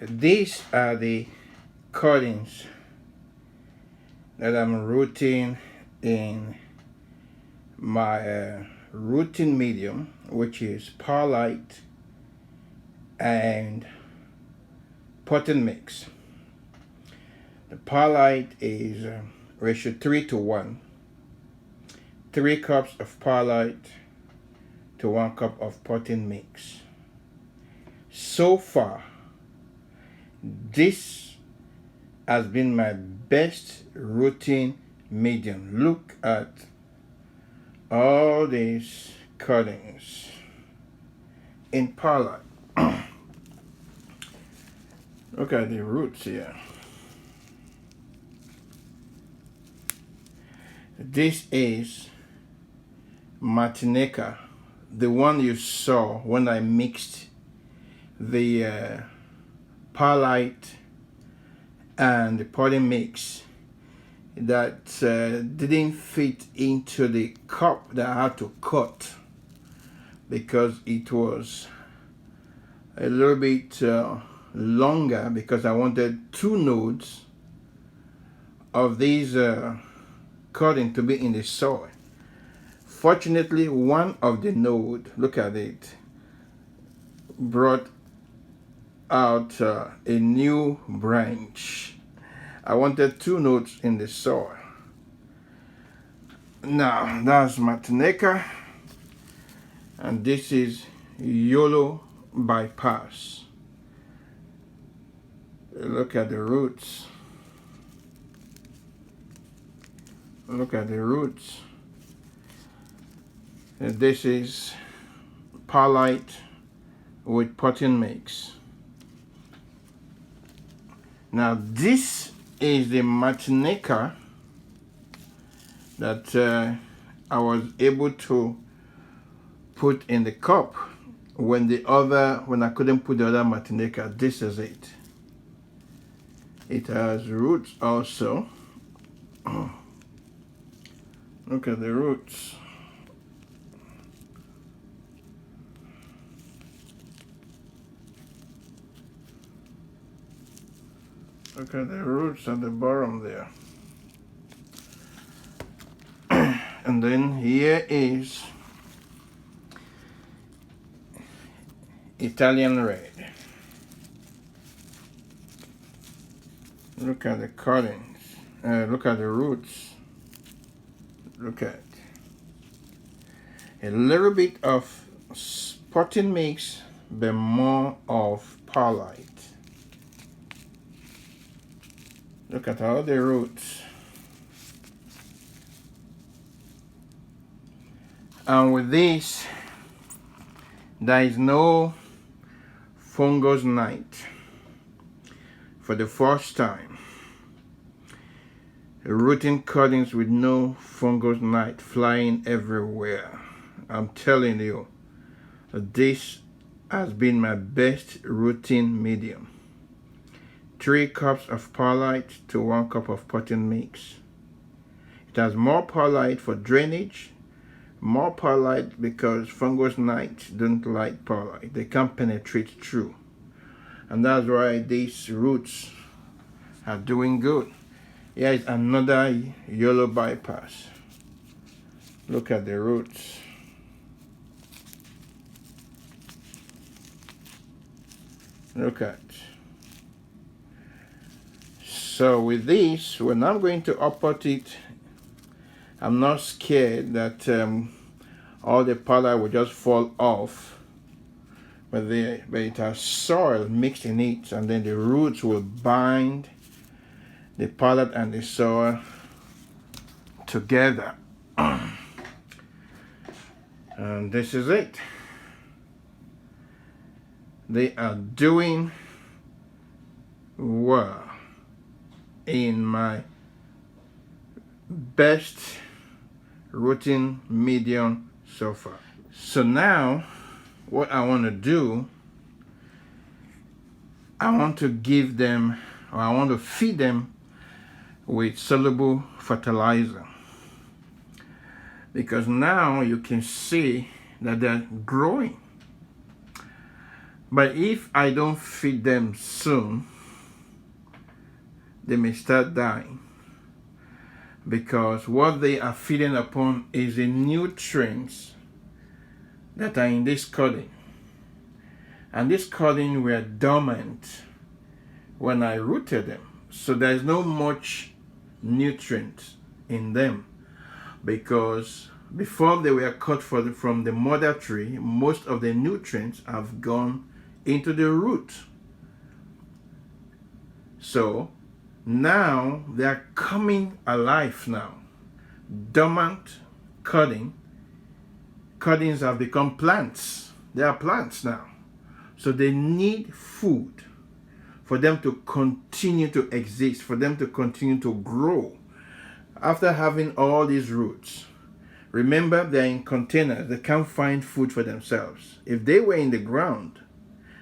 These are the cuttings that I'm rooting in my rooting medium, which is perlite and potting mix. The perlite is ratio 3:1. 3 cups of perlite to 1 cup of potting mix. So far, this has been my best rooting medium. Look at all these cuttings in perlite. Look at the roots here. This is Martinica, the one you saw when I mixed the perlite and the potting mix that didn't fit into the cup that I had to cut because it was a little bit longer, because I wanted 2 nodes of these cutting to be in the soil. Fortunately, one of the node, look at it, brought out a new branch. I wanted 2 nodes in the soil. Now that's Martinica, and this is Yellow Bypass. Look at the roots. Look at the roots. And this is perlite with potting mix. Now this is the Martinica that I was able to put in the cup when I couldn't put the other Martinica. This is it. It has roots also. Look at the roots. Look at the roots at the bottom there. And then here is Italian red. Look at the cuttings. Look at the roots. Look at a little bit of potting mix, but more of perlite. Look at all the roots. And with this, there is no fungus mite. For the first time, rooting cuttings with no fungus mite flying everywhere. I'm telling you, this has been my best rooting medium. 3 cups of perlite to 1 cup of potting mix. It has more perlite for drainage, more perlite because fungus mites don't like perlite. They can't penetrate through. And that's why these roots are doing good. Here is another Yellow Bypass. Look at the roots. Look at. So with this, when I'm going to uprot it, I'm not scared that all the perlite will just fall off. But it has soil mixed in it, and then the roots will bind the perlite and the soil together. And this is it. They are doing well in my best rooting medium so far. So now what I want to do, I want to give them, or I want to feed them with soluble fertilizer, because now you can see that they're growing. But if I don't feed them soon, they may start dying, because what they are feeding upon is the nutrients that are in this cutting. And this cutting were dormant when I rooted them. So there's no much nutrient in them, because before they were cut from the mother tree, most of the nutrients have gone into the root. So now they are coming alive now. Dormant cuttings have become plants. They are plants now. So they need food for them to continue to exist, for them to continue to grow. After having all these roots, remember they're in containers. They can't find food for themselves. If they were in the ground,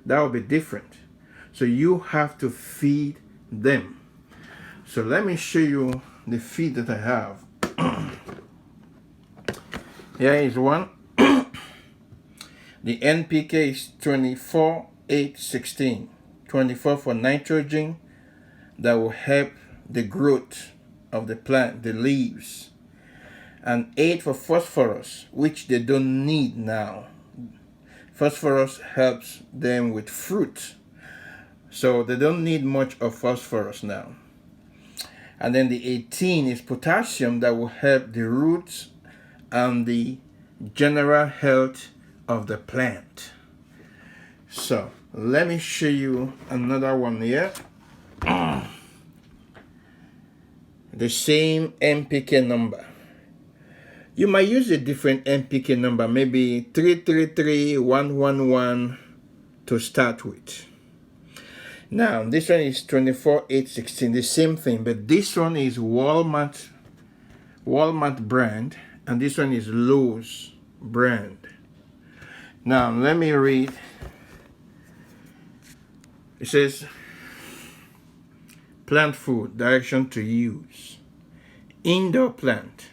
that would be different. So you have to feed them. So let me show you the feed that I have. Here is one. The NPK is 24-8-16. 24 for nitrogen, that will help the growth of the plant, the leaves. And 8 for phosphorus, which they don't need now. Phosphorus helps them with fruit, so they don't need much of phosphorus now. And then the 18 is potassium, that will help the roots and the general health of the plant. So let me show you another one here. The same NPK number. You might use a different NPK number, maybe 333111 to start with. Now this one is 24-8-16, the same thing, but this one is Walmart brand, and this one is Lowe's brand. Now let me read. It says, plant food, direction to use. Indoor plant.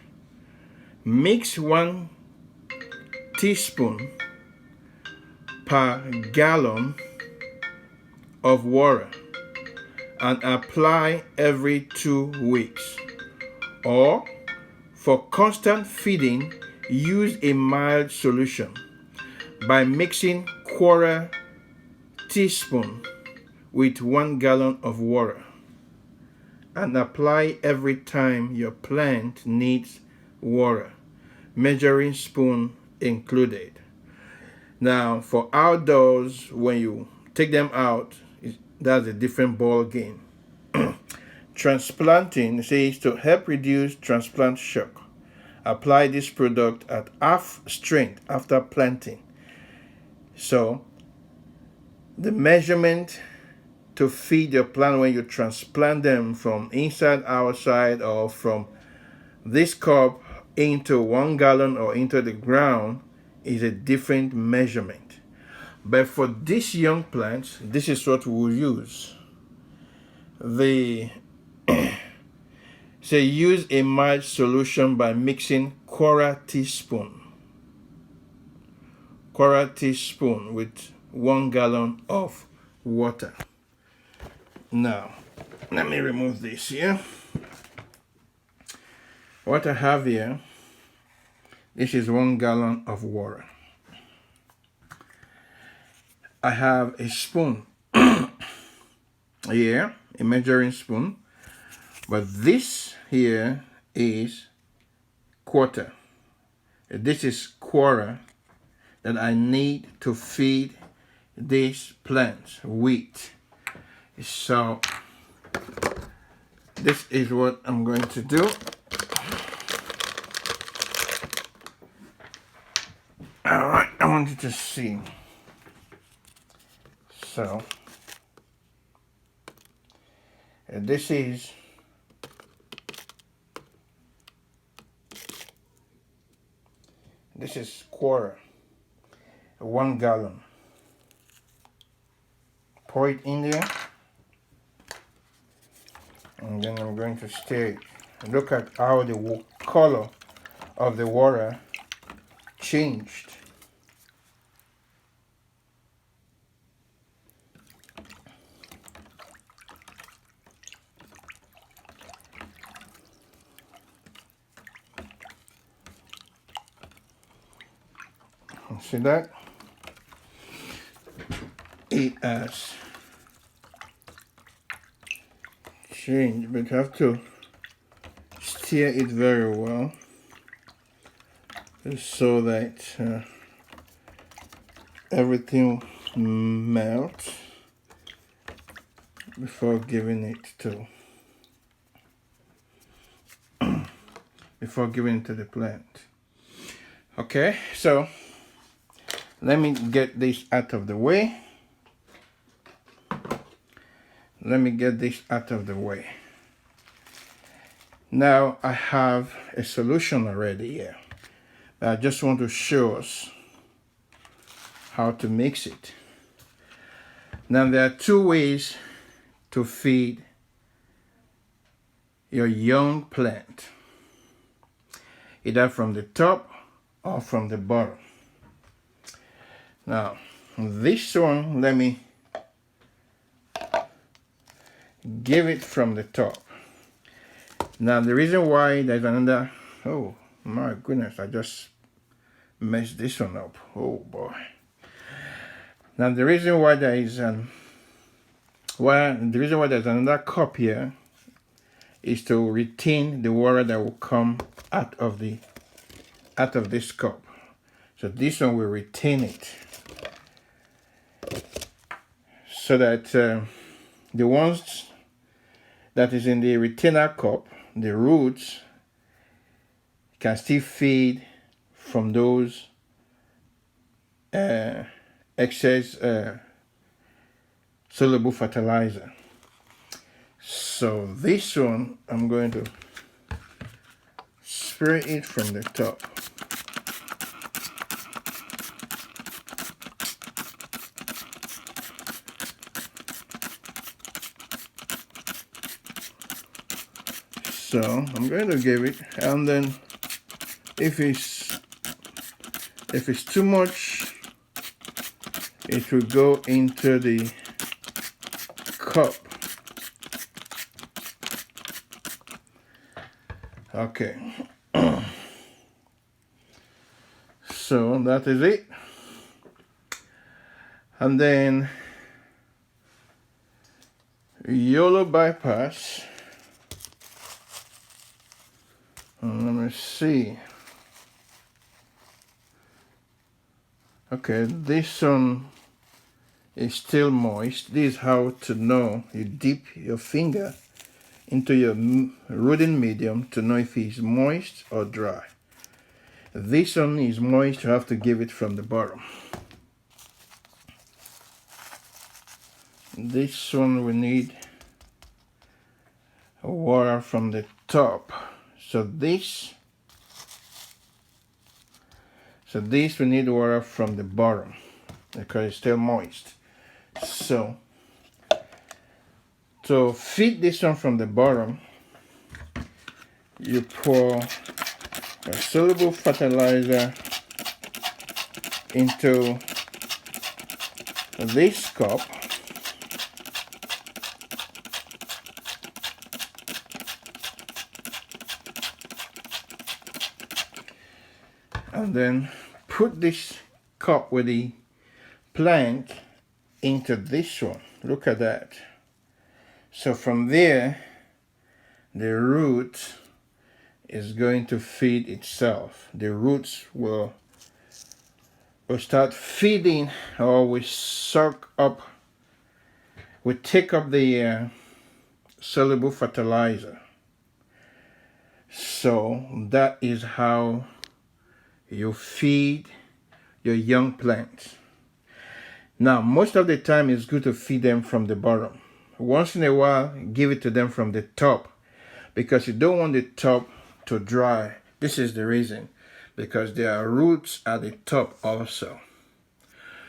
Mix 1 teaspoon per gallon of water and apply every 2 weeks. Or, for constant feeding, use a mild solution by mixing 1/4 teaspoon with 1 gallon of water and apply every time your plant needs water, measuring spoon included. Now for outdoors, when you take them out, that's a different ball game. Transplanting says to help reduce transplant shock, apply this product at half strength after planting. So the measurement to feed your plant when you transplant them from inside outside, or from this cup into 1 gallon or into the ground, is a different measurement. But for these young plants, this is what we will use. They say use a mild solution by mixing 1/4 teaspoon with 1 gallon of water. Now, let me remove this here. What I have here, this is 1 gallon of water. I have a spoon here, a measuring spoon, but this here is 1/4. This is 1/4 that I need to feed these plants with. So this is what I'm going to do. All right, I want you to see. So this is This is quarter, 1 gallon. Pour it in there, and then I'm going to stir it. Look at how the color of the water changed. See that? It has changed, but you have to stir it very well so that everything melts before giving it to the plant. Okay, so let me get this out of the way. Now I have a solution already here. I just want to show us how to mix it. Now there are two ways to feed your young plant, either from the top or from the bottom. Now this one, let me give it from the top. Now the reason why there's another, oh my goodness, I just messed this one up. Oh boy. Now the reason why there's another cup here is to retain the water that will come out of this cup. So this one will retain it, so that the ones that is in the retainer cup, the roots can still feed from those excess soluble fertilizer. So this one, I'm going to spray it from the top. So I'm going to give it, and then if it's too much, it will go into the cup. Okay. So that is it. And then YOLO bypass. Let me see. Okay, this one is still moist. This is how to know. You dip your finger into your rooting medium to know if it's moist or dry. This one is moist. You have to give it from the bottom. This one we need water from the top. So this we need water from the bottom because it's still moist. So to feed this one from the bottom, you pour a soluble fertilizer into this cup. And then put this cup with the plant into this one. Look at that. So from there, the root is going to feed itself. The roots will start feeding, or will take up the soluble fertilizer. So that is how you feed your young plants. Now, most of the time it's good to feed them from the bottom. Once in a while, give it to them from the top, because you don't want the top to dry. This is the reason, because there are roots at the top also.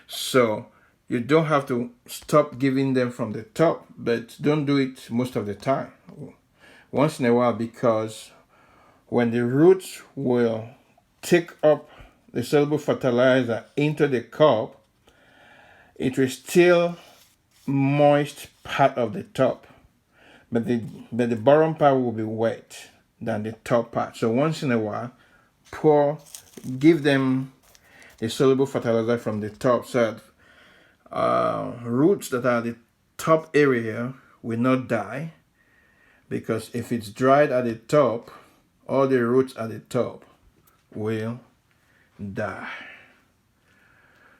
So you don't have to stop giving them from the top, but don't do it most of the time. Once in a while, because when the roots will take up the soluble fertilizer into the cup, it will still moist part of the top, but the bottom part will be wet than the top part. So once in a while, give them a soluble fertilizer from the top, so that roots that are the top area will not die, because if it's dried at the top, all the roots at the top will die.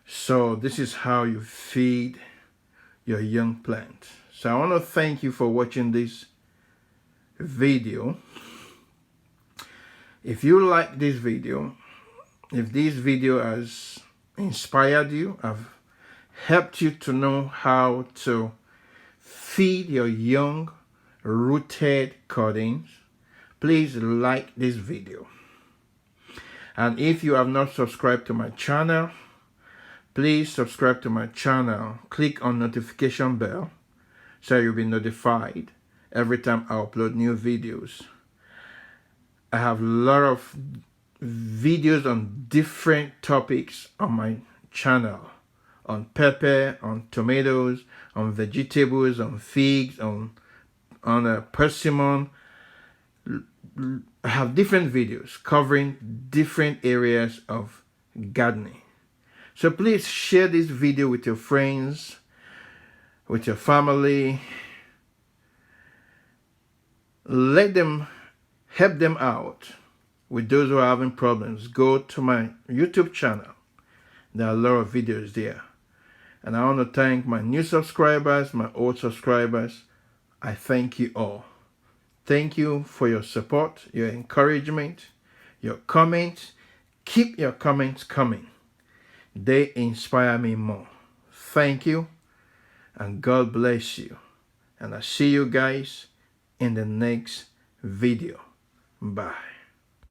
So this is how you feed your young plant. So I want to thank you for watching this video. If you like this video, if this video has inspired you, have helped you to know how to feed your young rooted cuttings, please like this video. And if you have not subscribed to my channel, please subscribe to my channel. Click on notification bell so you'll be notified every time I upload new videos. I have a lot of videos on different topics on my channel, on pepper, on tomatoes, on vegetables, on figs, on persimmon. I have different videos covering different areas of gardening. So please share this video with your friends, with your family. Let them help them out with those who are having problems. Go to my YouTube channel. There are a lot of videos there. And I want to thank my new subscribers, my old subscribers. I thank you all. Thank you for your support, your encouragement, your comments. Keep your comments coming. They inspire me more. Thank you, and God bless you. And I'll see you guys in the next video. Bye.